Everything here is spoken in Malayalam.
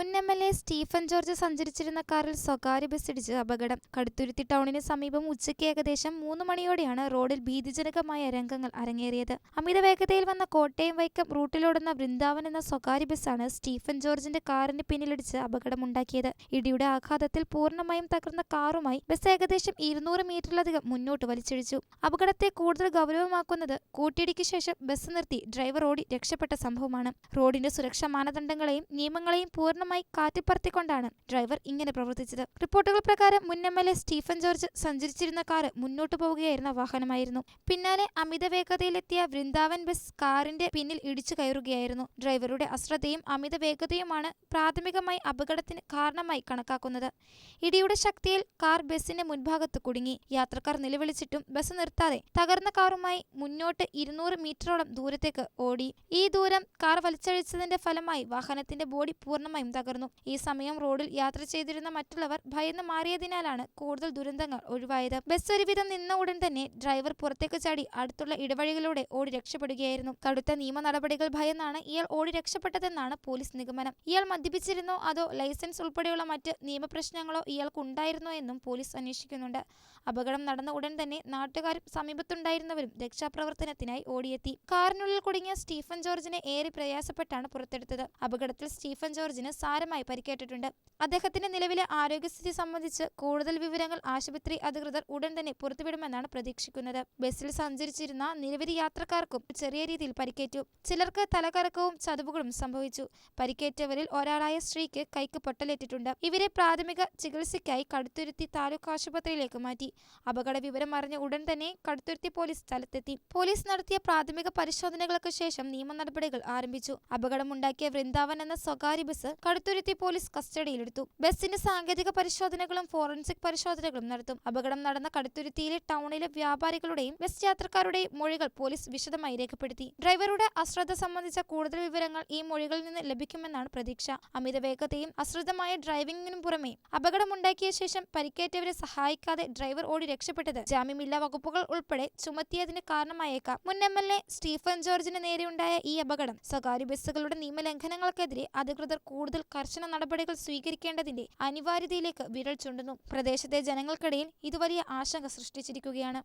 മുൻ എം.എൽ.എ. സ്റ്റീഫൻ ജോർജ് സഞ്ചരിച്ചിരുന്ന കാറിൽ സ്വകാര്യ ബസ്സിടിച്ച് അപകടം. കടുത്തുരുത്തി ടൗണിന് സമീപം ഉച്ചയ്ക്ക് ഏകദേശം 3 മണിയോടെയാണ് റോഡിൽ ഭീതിജനകമായ രംഗങ്ങൾ അരങ്ങേറിയത്. അമിത വേഗതയിൽ വന്ന കോട്ടയം വൈക്കം റൂട്ടിലോടുന്ന വൃന്ദാവൻ എന്ന സ്വകാര്യ ബസ്സാണ് സ്റ്റീഫൻ ജോർജിന്റെ കാറിന് പിന്നിലിടിച്ച് അപകടമുണ്ടാക്കിയത്. ഇടിയുടെ ആഘാതത്തിൽ പൂർണ്ണമായും തകർന്ന കാറുമായി ബസ് ഏകദേശം 200 മീറ്ററിലധികം മുന്നോട്ട് വലിച്ചിടിച്ചു. അപകടത്തെ കൂടുതൽ ഗൗരവമാക്കുന്നത് കൂട്ടിയിടിക്ക് ശേഷം ബസ് നിർത്തി ഡ്രൈവർ ഓടി രക്ഷപ്പെട്ട സംഭവമാണ്. റോഡിന്റെ സുരക്ഷാ മാനദണ്ഡങ്ങളെയും നിയമങ്ങളെയും പൂർണ്ണമായി കാറ്റിപ്പറത്തിക്കൊണ്ടാണ് ഡ്രൈവർ ഇങ്ങനെ പ്രവർത്തിച്ചത്. റിപ്പോർട്ടുകൾ പ്രകാരം മുൻ എം.എൽ.എ. സ്റ്റീഫൻ ജോർജ് സഞ്ചരിച്ചിരുന്ന കാർ മുന്നോട്ടു പോവുകയായിരുന്ന വാഹനമായിരുന്നു. പിന്നാലെ അമിത വേഗതയിലെത്തിയ വൃന്ദാവൻ ബസ് കാറിന്റെ പിന്നിൽ ഇടിച്ചു കയറുകയായിരുന്നു. ഡ്രൈവറുടെ അശ്രദ്ധയും അമിത വേഗതയുമാണ് പ്രാഥമികമായി അപകടത്തിന് കാരണമായി കണക്കാക്കുന്നത്. ഇടിയുടെ ശക്തിയിൽ കാർ ബസിന്റെ മുൻഭാഗത്ത് കുടുങ്ങി. യാത്രക്കാർ നിലവിളിച്ചിട്ടും ബസ് നിർത്താതെ തകർന്ന കാറുമായി മുന്നോട്ട് 200 മീറ്ററോളം ദൂരത്തേക്ക് ഓടി. ഈ ദൂരം കാർ വലിച്ചഴിച്ചതിന്റെ ഫലമായി വാഹനത്തിന്റെ ബോഡി പൂർണ്ണമായും തകർന്നു. ഈ സമയം റോഡിൽ യാത്ര ചെയ്തിരുന്ന മറ്റുള്ളവർ ഭയന്ന് മാറിയതിനാലാണ് കൂടുതൽ ദുരന്തങ്ങൾ ഒഴിവായത്. ബസ് ഒരുവിധം നിന്ന ഉടൻ തന്നെ ഡ്രൈവർ പുറത്തേക്ക് ചാടി അടുത്തുള്ള ഇടവഴികളിലൂടെ ഓടി രക്ഷപ്പെടുകയായിരുന്നു. കടുത്ത നിയമ നടപടികൾ ഭയന്നാണ് ഇയാൾ ഓടി രക്ഷപ്പെട്ടതെന്നാണ് പോലീസ് നിഗമനം. ഇയാൾ മദ്യപിച്ചിരുന്നോ അതോ ലൈസൻസ് ഉൾപ്പെടെയുള്ള മറ്റ് നിയമപ്രശ്നങ്ങളോ ഇയാൾക്കുണ്ടായിരുന്നോ എന്നും പോലീസ് അന്വേഷിക്കുന്നുണ്ട്. അപകടം നടന്ന ഉടൻ തന്നെ നാട്ടുകാരും സമീപത്തുണ്ടായിരുന്നവരും രക്ഷാപ്രവർത്തനത്തിനായി ഓടിയെത്തി. കാറിനുള്ളിൽ കുടുങ്ങിയ സ്റ്റീഫൻ ജോർജിനെ ഏറെ പ്രയാസപ്പെട്ടാണ് പുറത്തെടുത്തത്. അപകടത്തിൽ സ്റ്റീഫൻ ജോർജിന് സാരമായി പരിക്കേറ്റിട്ടുണ്ട്. അദ്ദേഹത്തിന്റെ നിലവിലെ ആരോഗ്യസ്ഥിതി സംബന്ധിച്ച് കൂടുതൽ വിവരങ്ങൾ ആശുപത്രി അധികൃതർ ഉടൻ തന്നെ പുറത്തുവിടുമെന്നാണ് പ്രതീക്ഷിക്കുന്നത്. ബസ്സിൽ സഞ്ചരിച്ചിരുന്ന നിരവധി യാത്രക്കാർക്കും ചെറിയ രീതിയിൽ പരിക്കേറ്റു. ചിലർക്ക് തലകറക്കവും ചതവുകളും സംഭവിച്ചു. പരിക്കേറ്റവരിൽ ഒരാളായ സ്ത്രീക്ക് കൈക്ക് പൊട്ടലേറ്റിട്ടുണ്ട്. ഇവരെ പ്രാഥമിക ചികിത്സയ്ക്കായി കടുത്തുരുത്തി താലൂക്ക് ആശുപത്രിയിലേക്ക് മാറ്റി. അപകട വിവരം അറിഞ്ഞ ഉടൻ തന്നെ കടുത്തുരുത്തി പോലീസ് സ്ഥലത്തെത്തി. പോലീസ് നടത്തിയ പ്രാഥമിക പരിശോധനകൾക്ക് ശേഷം നിയമ നടപടികൾ ആരംഭിച്ചു. അപകടമുണ്ടാക്കിയ വൃന്ദാവൻ എന്ന സ്വകാര്യ ബസ് കടുത്തുരുത്തി പോലീസ് കസ്റ്റഡിയിലെടുത്തു. ബസിന്റെ സാങ്കേതിക പരിശോധനകളും ഫോറൻസിക് പരിശോധനകളും നടത്തും. അപകടം നടന്ന കടുത്തുരുത്തിയിലെ ടൗണിലെ വ്യാപാരികളുടെയും ബസ് യാത്രക്കാരുടെയും മൊഴികൾ പോലീസ് വിശദമായി രേഖപ്പെടുത്തി. ഡ്രൈവറുടെ അശ്രദ്ധ സംബന്ധിച്ച കൂടുതൽ വിവരങ്ങൾ ഈ മൊഴികളിൽ നിന്ന് ലഭിക്കുമെന്നാണ് പ്രതീക്ഷ. അമിത വേഗതയും അശ്രദ്ധമായ ഡ്രൈവിംഗിനും പുറമെ അപകടമുണ്ടാക്കിയ ശേഷം പരിക്കേറ്റവരെ സഹായിക്കാതെ ഡ്രൈവർ ഓടി രക്ഷപ്പെട്ടത് ജാമ്യമില്ലാ വകുപ്പുകൾ ഉൾപ്പെടെ ചുമത്തിയതിന് കാരണമായേക്കാം. മുൻ എം.എൽ.എ. സ്റ്റീഫൻ ജോർജിന് നേരെയുണ്ടായ ഈ അപകടം സ്വകാര്യ ബസ്സുകളുടെ നിയമലംഘനങ്ങൾക്കെതിരെ അധികൃതർ കൂടുതൽ കർശന നടപടികൾ സ്വീകരിക്കേണ്ടതിന്റെ അനിവാര്യതയിലേക്ക് വിരൽ ചൂണ്ടുന്നു. പ്രദേശത്തെ ജനങ്ങൾക്കിടയിൽ ഇത് വലിയ ആശങ്ക സൃഷ്ടിച്ചിരിക്കുകയാണ്.